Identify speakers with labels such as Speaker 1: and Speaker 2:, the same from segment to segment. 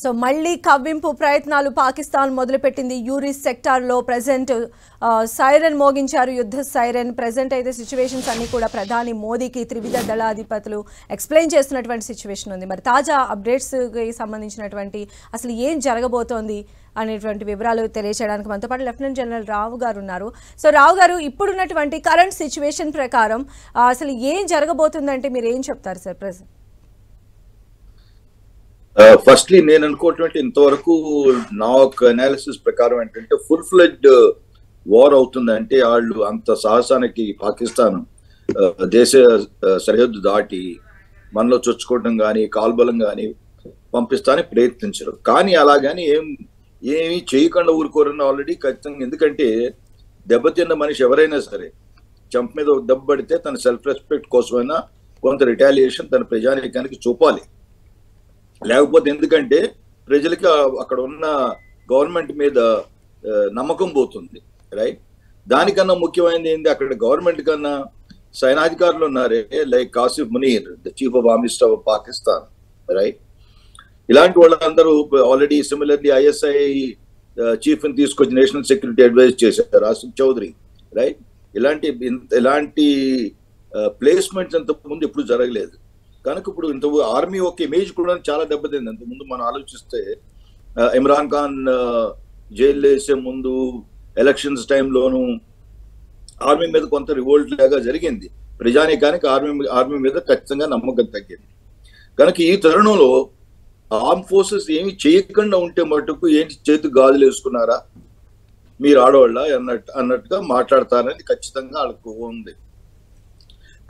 Speaker 1: So మళ్ళీ కవ్వింపు ప్రయత్నాలు పాకిస్తాన్ మొదలుపెట్టింది. యూరిస్ సెక్టార్లో ప్రెజెంట్ సైరన్ మోగించారు, యుద్ధ సైరన్. ప్రెజెంట్ అయితే సిచ్యువేషన్స్ అన్ని కూడా ప్రధాని మోదీకి త్రివిధ దళాధిపతులు ఎక్స్ప్లెయిన్ చేస్తున్నటువంటి సిచ్యువేషన్ ఉంది. మరి తాజా అప్డేట్స్కి సంబంధించినటువంటి అసలు ఏం జరగబోతోంది అనేటువంటి వివరాలు తెలియజేయడానికి మనతో పాటు లెఫ్టినెంట్ జనరల్ రావు గారు ఉన్నారు. సో రావు గారు, ఇప్పుడున్నటువంటి కరెంట్ సిచ్యువేషన్ ప్రకారం అసలు ఏం జరగబోతుందంటే మీరు ఏం చెప్తారు సార్ ప్రెజెంట్?
Speaker 2: ఫస్ట్లీ నేను అనుకోవటం ఇంతవరకు నా ఒక అనాలిసిస్ ప్రకారం ఏంటంటే ఫుల్ ఫ్లెడ్జ్ వార్ అవుతుందంటే వాళ్ళు అంత సాహసానికి పాకిస్తాన్ దేశ సరిహద్దు దాటి మనలో చొచ్చుకోవడం కానీ కాల్బలం కానీ పంపిస్తానికి ప్రయత్నించరు. కానీ అలాగని ఏమీ చేయకుండా ఊరుకోరని ఆల్రెడీ ఖచ్చితంగా. ఎందుకంటే దెబ్బతిన్న మనిషి ఎవరైనా సరే చంప మీద దెబ్బ పడితే తన సెల్ఫ్ రెస్పెక్ట్ కోసమైనా కొంత రిటాలియేషన్ తన ప్రజానీకానికి చూపాలి. లేకపోతే ఎందుకంటే ప్రజలకి అక్కడ ఉన్న గవర్నమెంట్ మీద నమ్మకం పోతుంది, రైట్? దానికన్నా ముఖ్యమైనది ఏంటి, అక్కడ గవర్నమెంట్ కన్నా సైనాధికారులు ఉన్నారే, like Kashif Munir, the chief of army staff of Pakistan, right? ఇలాంటి వాళ్ళందరూ ఆల్రెడీ సిమిలర్లీ ఐఎస్ఐ చీఫ్ ని తీసుకొచ్చి నేషనల్ సెక్యూరిటీ అడ్వైజ్ చేశారు ఆసిఫ్ చౌదరి, రైట్? ఇలాంటి ప్లేస్మెంట్స్ అంతకుముందు ఎప్పుడు జరగలేదు. కనుక ఇప్పుడు ఇంత ఆర్మీ ఒక ఇమేజ్ కూడా చాలా దెబ్బతింది. అంతకుముందు మనం ఆలోచిస్తే ఇమ్రాన్ ఖాన్ జైల్లో వేసే ముందు ఎలక్షన్స్ టైంలోనూ ఆర్మీ మీద కొంత రివోల్ట్ లాగా జరిగింది. ప్రజానీకానికి ఆర్మీ మీద ఖచ్చితంగా నమ్మకం తగ్గింది. కనుక ఈ తరుణంలో ఆర్మ్ ఫోర్సెస్ ఏమి చేయకుండా ఉంటే మటుకు ఏంటి చేతికి గాజులు వేసుకున్నారా మీరు ఆడవాళ్ళ అన్నట్టుగా మాట్లాడతారని ఖచ్చితంగా వాళ్ళకు ఉంది.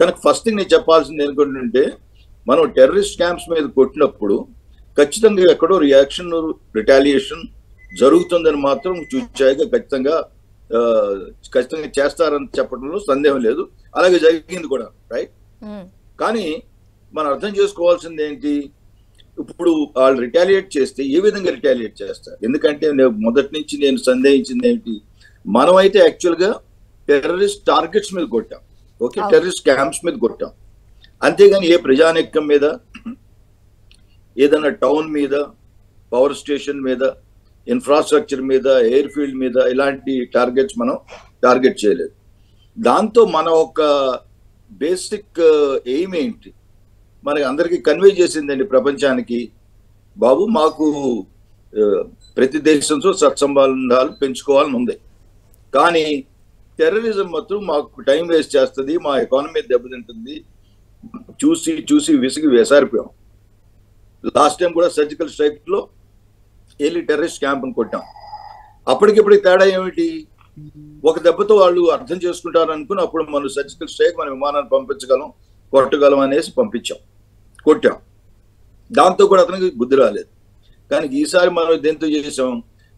Speaker 2: కనుక ఫస్ట్ థింగ్ నేను చెప్పాల్సింది ఏంటంటే మనం టెర్రరిస్ట్ క్యాంప్స్ మీద కొట్టినప్పుడు ఖచ్చితంగా ఎక్కడో రియాక్షన్ రిటాలియేషన్ జరుగుతుందని మాత్రం చూచాయిగా ఖచ్చితంగా చేస్తారని చెప్పడంలో సందేహం లేదు. అలాగే జరిగింది కూడా, రైట్? కానీ మనం అర్థం చేసుకోవాల్సింది ఏంటి, ఇప్పుడు వాళ్ళు రిటాలియేట్ చేస్తే ఏ విధంగా రిటాలియేట్ చేస్తారు? ఎందుకంటే మొదటి నుంచి నేను సందేహించింది ఏంటి, మనమైతే యాక్చువల్గా టెర్రరిస్ట్ టార్గెట్స్ మీద కొట్టాం, ఓకే, టెర్రరిస్ట్ క్యాంప్స్ మీద కొట్టాం. అంతేగాని ఏ ప్రజానీకం మీద, ఏదైనా టౌన్ మీద, పవర్ స్టేషన్ మీద, ఇన్ఫ్రాస్ట్రక్చర్ మీద, ఎయిర్ ఫీల్డ్ మీద ఇలాంటి టార్గెట్స్ మనం టార్గెట్ చేయలేదు. దాంతో మన ఒక బేసిక్ ఎయిమ్ ఏంటి, మనకి అందరికీ కన్వే చేసిందండి ప్రపంచానికి, బాబు మాకు ప్రతి దేశంతో సత్సంబంధాలు పెంచుకోవాలని ఉంది, కానీ టెర్రరిజం మాత్రం మాకు టైం వేస్ట్ చేస్తుంది, మా ఎకానమీ దెబ్బతింటుంది, చూసి చూసి విసిగి వేసారిపోయాం. లాస్ట్ టైం కూడా సర్జికల్ స్ట్రైక్ లో వెళ్ళి టెర్రరిస్ట్ క్యాంప్ కొట్టాం. అప్పటికిప్పటికి తేడా ఏమిటి, ఒక దెబ్బతో వాళ్ళు అర్థం చేసుకుంటారు అనుకుని అప్పుడు మనం సర్జికల్ స్ట్రైక్ మన విమానాన్ని పంపించగలం, కొట్టగలం అనేసి కొట్టాం. దాంతో కూడా అతనికి బుద్ధి రాలేదు. కానీ ఈసారి మనం దేంతో చేసాం,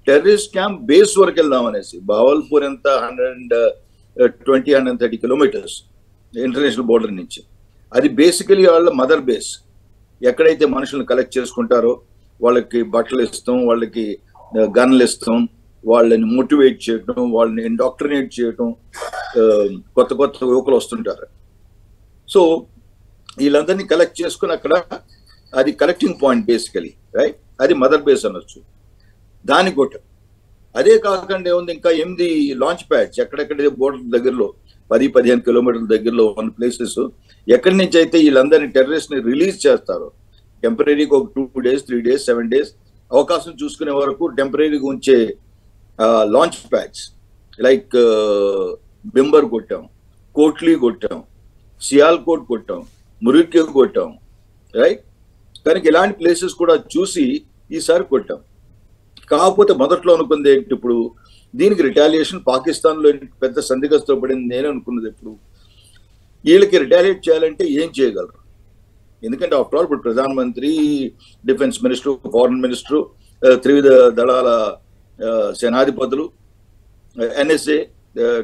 Speaker 2: టెర్రరిస్ట్ క్యాంప్ బేస్ వరకు వెళ్దాం అనేసి. బావల్పూర్ ఎంత 130 కిలోమీటర్స్ ఇంటర్నేషనల్ బోర్డర్ నుంచి. అది బేసికలీ వాళ్ళ మదర్ బేస్. ఎక్కడైతే మనుషులను కలెక్ట్ చేసుకుంటారో వాళ్ళకి బట్టలు ఇస్తాం, వాళ్ళకి గన్లు ఇస్తాం, వాళ్ళని మోటివేట్ చేయటం, వాళ్ళని ఇండాక్ట్రినేట్ చేయటం, కొత్త కొత్త యువకులు వస్తుంటారు. సో వీళ్ళందరినీ కలెక్ట్ చేసుకుని అక్కడ అది కలెక్టింగ్ పాయింట్ బేసికలీ, రైట్? అది మదర్ బేస్ అనొచ్చు. దాని కొట్ట అదే కాకుండా ఏముంది, ఇంకా 8 లాంచ్ ప్యాడ్స్ ఎక్కడెక్కడ బోర్డర్ దగ్గరలో 10-15 కిలోమీటర్ల దగ్గరలో ఉన్న ప్లేసెస్, ఎక్కడి నుంచి అయితే వీళ్ళందరినీ టెర్రరిస్ట్ ని రిలీజ్ చేస్తారో టెంపరీగా ఒక 2 days 3 days 7 days అవకాశం చూసుకునే వరకు టెంపరీగా ఉంచే లాంచ్ ప్యాడ్స్ లైక్ బింబర్ కొట్టాం, కోట్లీ కొట్టాం, సియాల్కోట్ కొట్టాం, మురికే కొట్టాం, రైట్? కనుక ఇలాంటి ప్లేసెస్ కూడా చూసి ఈసారి కొట్టాం. కాకపోతే మొదట్లో అనుకుంది ఏంటి, ఇప్పుడు దీనికి రిటాలియేషన్ పాకిస్తాన్లో పెద్ద సందిగ్ధతో పడింది. నేను అనుకున్నది ఇప్పుడు వీళ్ళకి రిటాలియేట్ చేయాలంటే ఏం చేయగలరు? ఎందుకంటే ఆఫ్టర్ ఆల్ ఇప్పుడు ప్రధానమంత్రి, డిఫెన్స్ మినిస్టర్, ఫారెన్ మినిస్టర్, త్రివిధ దళాల సేనాధిపతులు, ఎన్ఎస్ఏ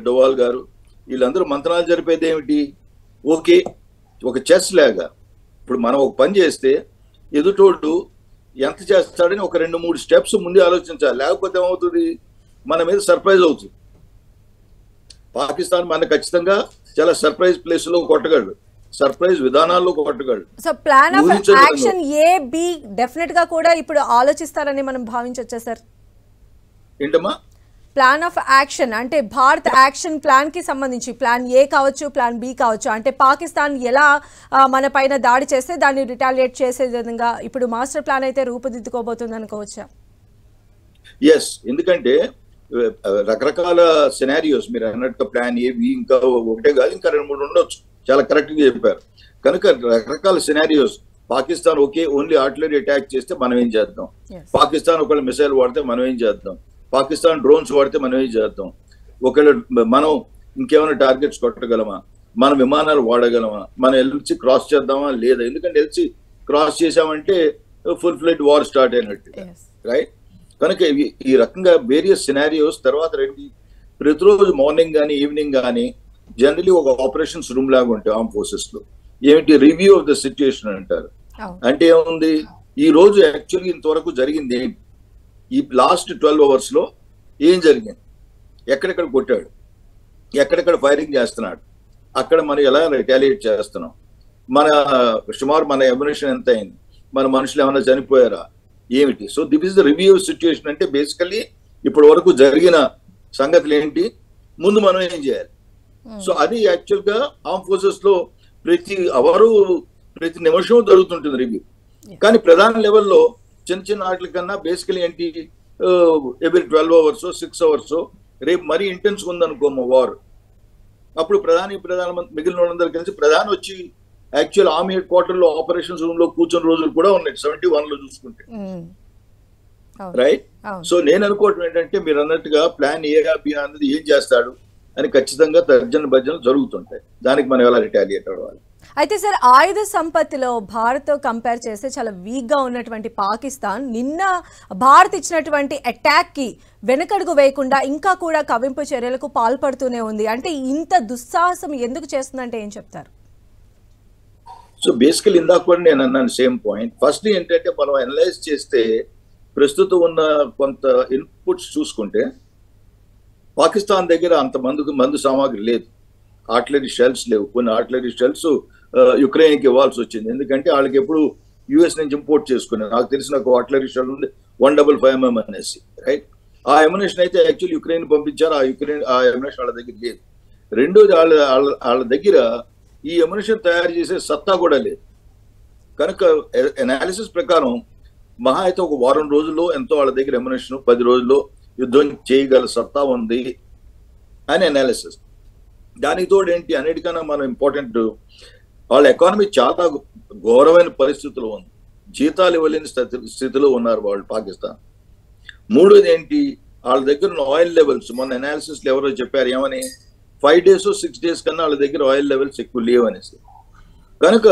Speaker 2: డోవాల్ గారు, వీళ్ళందరూ మంత్రాలు జరిపేది ఏమిటి? ఓకే, ఒక చెస్ లాగా ఇప్పుడు మనం ఒక పని చేస్తే ఎదుటోడు ఎంత చేస్తాడని ఒక 2-3 స్టెప్స్ ముందే ఆలోచించాలి. లేకపోతే ఏమవుతుంది, మన మీద సర్ప్రైజ్ అవుతుంది. పాకిస్తాన్ మన ఖచ్చితంగా చాలా సర్ప్రైజ్ ప్లేస్ లో కొట్టగలడు. సర్ప్రైజ్ విధానాల్లో కొట్టగలడు.
Speaker 1: So plan of action A B definite గా కూడా ఇప్పుడు ఆలోచిస్తారని మనం భావించొచ్చా సార్?
Speaker 2: ఏంటమ్మా
Speaker 1: ప్లాన్ ఆఫ్ యాక్షన్ అంటే భారత్ యాక్షన్ ప్లాన్ కి సంబంధించి ప్లాన్ ఏ కావచ్చు, ప్లాన్ బి కావచ్చు, అంటే పాకిస్తాన్ ఎలా మన పైన దాడి చేస్తే దాన్ని రిటాలియేట్ చేసే విధంగా ఇప్పుడు మాస్టర్ ప్లాన్ అయితే రూపుదిద్దుకోబోతుంది అనుకోవచ్చా?
Speaker 2: ఎస్, ఎందుకంటే రకరకాల సినారియోస్ మీరు అన్నట్టు ప్లాన్ ఏ బి ఇంకా ఒకటే కాదు, ఇంకా 2-3 ఉండొచ్చు. చాలా కరెక్ట్ గా చెప్పారు. కనుక రకరకాల scenarios, Pakistan only artillery attack చేస్తే మనం ఏం చేద్దాం, పాకిస్తాన్ ఒకవేళ మిసైల్ వాడితే మనం ఏం చేద్దాం, పాకిస్తాన్ డ్రోన్స్ వాడితే మనం ఏం చేద్దాం, ఒకవేళ మనం ఇంకేమైనా టార్గెట్స్ కొట్టగలమా, మన విమానాలు వాడగలమా, మనం ఎల్సి క్రాస్ చేద్దామా లేదా, ఎందుకంటే ఎల్సి క్రాస్ చేసామంటే ఫుల్ ఫ్లెడ్ వార్ స్టార్ట్ అయినట్టు, రైట్? కనుక ఈ రకంగా వేరియస్ సినారియోస్ తర్వాత ప్రతిరోజు మార్నింగ్ కానీ ఈవినింగ్ కానీ జనరలీ ఒక ఆపరేషన్స్ రూమ్ లాగా ఉంటాయి ఆర్మ్ ఫోర్సెస్ లో. ఏమిటి రివ్యూ ఆఫ్ ద సిచ్యుయేషన్ అంటారు. అంటే ఏముంది, ఈ రోజు యాక్చువల్లీ ఇంతవరకు జరిగింది ఏంటి, ఈ లాస్ట్ 12 hours లో ఏం జరిగింది, ఎక్కడెక్కడ కొట్టాడు, ఎక్కడెక్కడ ఫైరింగ్ చేస్తున్నాడు, అక్కడ మనం ఎలా రిటాలియేట్ చేస్తున్నాం, సుమారు మన ఎమ్యునిషన్ ఎంత అయింది, మన మనుషులు ఏమైనా చనిపోయారా ఏమిటి. So this is the review situation. అంటే బేసికల్లీ ఇప్పటి వరకు జరిగిన సంగతులు ఏంటి, ముందు మనం ఏం చేయాలి. సో అది యాక్చువల్ గా ఆర్మ్ ఫోర్సెస్ లో ప్రతి అవరు ప్రతి నిమిషం జరుగుతుంటుంది రివ్యూ. కానీ ప్రధాన లెవెల్లో చిన్న చిన్న వాటి కన్నా బేసికలీ ఏంటి, ఎవ్రీ 12 hours 6 hours రేపు మరీ ఇంటెన్స్ ఉందనుకోమో వార్, అప్పుడు ప్రధానమంత్రి మిగిలిన వాళ్ళందరూ కలిసి ప్రధాని వచ్చి యాక్చువల్ ఆర్మీ హెడ్ క్వార్టర్ లో ఆపరేషన్స్ రూమ్ లో కూర్చొని రోజులు కూడా ఉన్నాయి 71 లో చూసుకుంటే, రైట్? సో నేను అనుకోవటం ఏంటంటే మీరు అన్నట్టుగా ప్లాన్ ఏ బి అన్నది ఏం చేస్తాడు అని ఖచ్చితంగా తర్జన భర్జన జరుగుతుంటాయి. దానికి మనం ఎలా రిటాలియేట్ అవ్వాలి.
Speaker 1: అయితే సార్ ఆయుధ సంపత్తిలో భారత్తో కంపేర్ చేస్తే చాలా వీక్గా ఉన్నటువంటి పాకిస్తాన్ నిన్న భారత్ ఇచ్చినటువంటి అటాక్కి వెనకడుగు వేయకుండా ఇంకా కూడా కవింపు చర్యలకు పాల్పడుతూనే ఉంది. అంటే ఇంత దుస్సాహసం ఎందుకు చేస్తుందంటే ఏం చెప్తారు?
Speaker 2: సో బేసికల్ ఇందాక కూడా నేను అన్నాను సేమ్ పాయింట్. ఫస్ట్ ఏంటంటే మనం అనలైజ్ చేస్తే ప్రస్తుతం ఉన్న కొంత ఇన్పుట్స్ చూసుకుంటే పాకిస్తాన్ దగ్గర అంత మందు సామాగ్రి లేదు, ఆర్టిలరీ షెల్స్ లేవు. కొన్ని ఆర్టిలరీ షెల్స్ యుక్రెయిన్కి ఇవ్వాల్సి వచ్చింది, ఎందుకంటే వాళ్ళకి ఎప్పుడు యుఎస్ నుంచి ఇంపోర్ట్ చేసుకున్నారు. నాకు తెలిసిన ఒక ఆర్టిలరీ షెల్ ఉంది 155mm అనేసి, రైట్? ఆ ఎమ్యునేషన్ అయితే యాక్చువల్లీ యుక్రెయిన్ పంపించారు. ఆ ఎమ్యునేషన్ వాళ్ళ దగ్గర లేదు. రెండోది వాళ్ళ దగ్గర ఈ ఎమ్యునేషన్ తయారు చేసే సత్తా కూడా లేదు. కనుక అనాలిసిస్ ప్రకారం మహా అయితే ఒక వారం రోజుల్లో ఎంతో వాళ్ళ దగ్గర ఎమ్యునేషన్ 10 రోజుల్లో యుద్ధం చేయగల సత్తా ఉంది అని అనాలిసిస్. దానికి తోడు ఏంటి, అన్నిటికన్నా మనం ఇంపార్టెంట్, వాళ్ళ ఎకానమీ చాలా ఘోరమైన పరిస్థితుల్లో ఉంది, జీతాలు ఇవ్వలేని స్థితిలో ఉన్నారు వాళ్ళు పాకిస్తాన్. మూడోది ఏంటి, వాళ్ళ దగ్గర ఉన్న ఆయిల్ లెవెల్స్ మొన్న అనాలిసిస్ ఎవరో చెప్పారు ఏమని, 5 days 6 days కన్నా వాళ్ళ దగ్గర ఆయిల్ లెవెల్స్ ఎక్కువ లేవు అనేసి. కనుక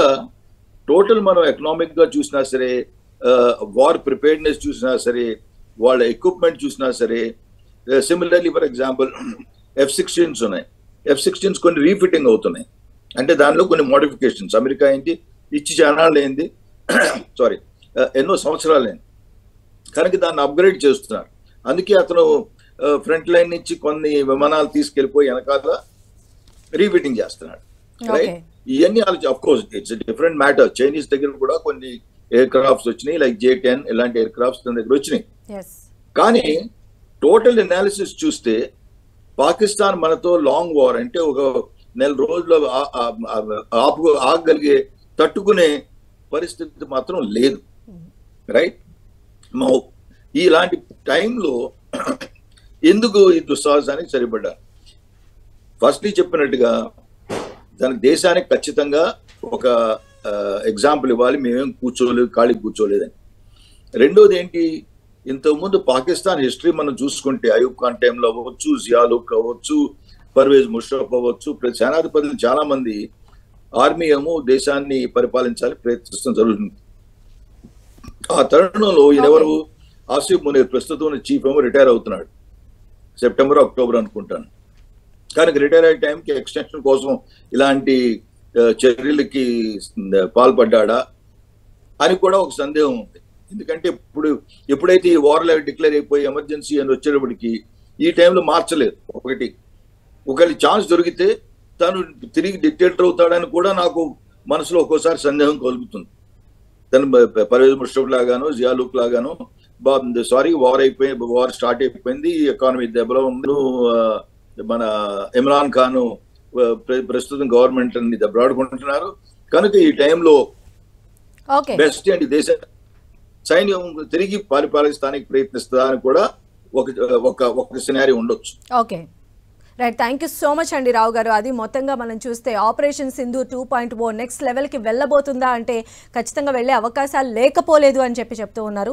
Speaker 2: టోటల్ మనం ఎకనామిక్ గా చూసినా సరే, వార్ ప్రిపేర్డ్నెస్ చూసినా సరే, వాళ్ళ ఎక్విప్మెంట్ చూసినా సరే, సిమిలర్లీ ఫర్ ఎగ్జాంపుల్ F-16s ఉన్నాయి. F-16s కొన్ని రీఫిట్టింగ్ అవుతున్నాయి, అంటే దానిలో కొన్ని మోడిఫికేషన్స్. అమెరికా ఏంటి ఇచ్చి చానాళ్ళు అయింది, సారీ ఎన్నో సంవత్సరాలు అయింది, కనుక దాన్ని అప్గ్రేడ్ చేస్తున్నారు. అందుకే అతను ఫ్రంట్ లైన్ నుంచి కొన్ని విమానాలు తీసుకెళ్లిపోయి వెనకాల రీఫిట్టింగ్ చేస్తున్నాడు, రైట్? ఇవన్నీ of course it's different matter. Chinese దగ్గర కూడా కొన్ని ఎయిర్ క్రాఫ్ట్స్ వచ్చినాయి, లైక్ J-10 ఇలాంటి ఎయిర్ క్రాఫ్ట్స్ తన దగ్గర వచ్చినాయి. కానీ టోటల్ అనాలిసిస్ చూస్తే పాకిస్తాన్ మనతో లాంగ్ వార్ అంటే ఒక నెల రోజులు ఆగగలిగే తట్టుకునే పరిస్థితి మాత్రం లేదు, రైట్? ఇలాంటి టైంలో ఎందుకు ఈ దుస్సాహసానికి సరిపడ్డారు? ఫస్ట్లీ చెప్పినట్టుగా తన దేశానికి ఖచ్చితంగా ఒక ఎగ్జాంపుల్ ఇవ్వాలి, మేమేం ఖాళీ కూర్చోలేదని. రెండోది ఏంటి, ఇంతకుముందు పాకిస్తాన్ హిస్టరీ మనం చూసుకుంటే అయూబ్ ఖాన్ టైంలో అవ్వచ్చు, జియాలుక్ అవ్వచ్చు, పర్వేజ్ ముషరఫ్ అవ్వచ్చు, సేనాధిపతులు చాలా మంది ఆర్మీ ఏమో దేశాన్ని పరిపాలించాలని ప్రయత్నిస్తూ జరుగుతుంది. ఆ తరుణంలో ఈయనెవరు, ఆసిఫ్ మునీర్ ప్రస్తుతం చీఫ్ ఏమో రిటైర్ అవుతున్నాడు, సెప్టెంబర్ అక్టోబర్ అనుకుంటాను. కానీ రిటైర్ అయ్యే టైంకి ఎక్స్టెన్షన్ కోసం ఇలాంటి చర్యలకి పాల్పడ్డా అని కూడా ఒక సందేహం ఉంది. ఎందుకంటే ఎప్పుడైతే ఈ వార్లు డిక్లేర్ అయిపోయి ఎమర్జెన్సీ అని వచ్చేటప్పటికి ఈ టైంలో మార్చలేదు. ఒకవేళ ఛాన్స్ దొరికితే తను తిరిగి డిక్టేటర్ అవుతాడని కూడా నాకు మనసులో ఒక్కోసారి సందేహం కలుగుతుంది. తను పర్వేజ్ ముషరఫ్ లాగాను, జియాలుక్ లాగాను సారీ వార్ స్టార్ట్ అయిపోయింది, ఎకానమీ దెబ్బలో ఉంది, మన ఇమ్రాన్ ఖాన్ ప్రస్తుతం గవర్నమెంట్ అన్ని దెబ్బలాడుకుంటున్నారు, కనుక ఈ టైంలో బెస్ట్ ఏంటి దేశ సైన్యం తిరిగి పరిపాలిస్తానికి ప్రయత్నిస్తుందా అని కూడా ఒక సినారీ ఉండొచ్చు.
Speaker 1: Okay right, thank you so much అండి రావు గారు. అది మొత్తంగా మనం చూస్తే ఆపరేషన్ సింధూర్ 2.0 నెక్స్ట్ లెవెల్కి వెళ్ళబోతుందా అంటే ఖచ్చితంగా వెళ్ళే అవకాశాలు లేకపోలేదు అని చెప్తూ ఉన్నారు.